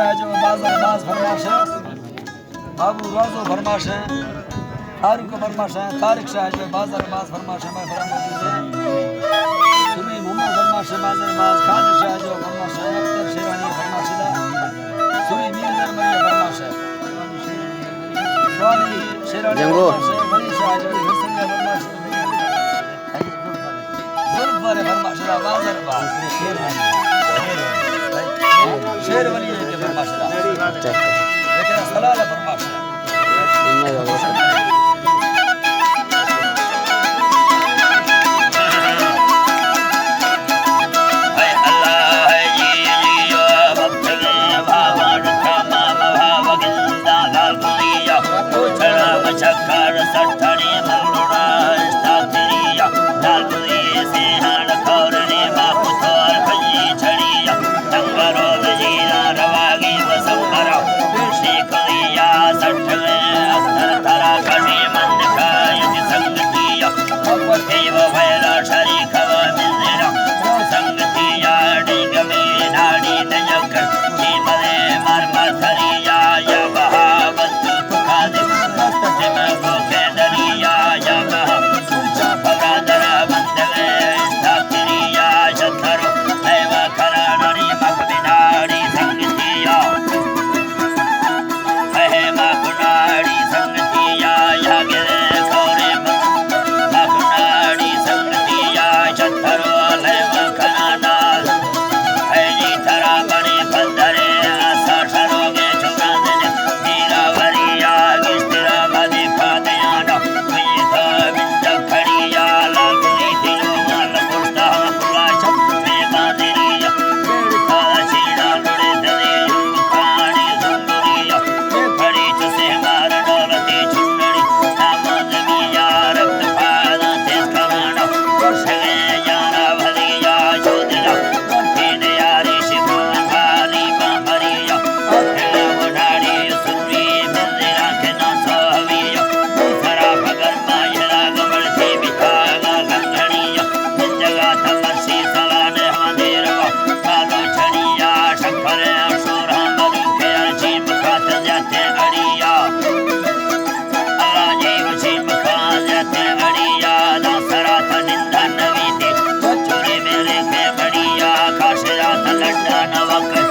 जो बाजार बाज फरमाशे बाबू रोजो फरमाशे तारुक फरमाशे तारिक शाह जो बाजार बाज फरमाशे मैं फरमाऊंगी सुमी मोहम्मद फरमाशे बाजार बाज कादिर शाह जो फरमाशे अख्तर शेरानी फरमाशे सुमी मीर नरमरिया फरमाशे स्वाली शेरानी फरमाशे बड़ी शाह जो हसन फरमाशे जुल्फर फरमाशे बाजार बाज शेरवानी के फरमाशे लेकिन सलाल फरमाशे चक्कर सठने मलुड़ा स्तातिरिया दालुए से हाड़ खौरने मापुथोर खजी छड़िया तंगरो गजीरा रवागी वसंगरा कृष्ण कलिया सठवे अस्तर थरा खड़ी मंद कायज संगतिया देव भैरा शरीक व मिलरा संगतिया डिग में नाड़ी नजकर जीमले मर मथरिया या बहावत खादे Navaka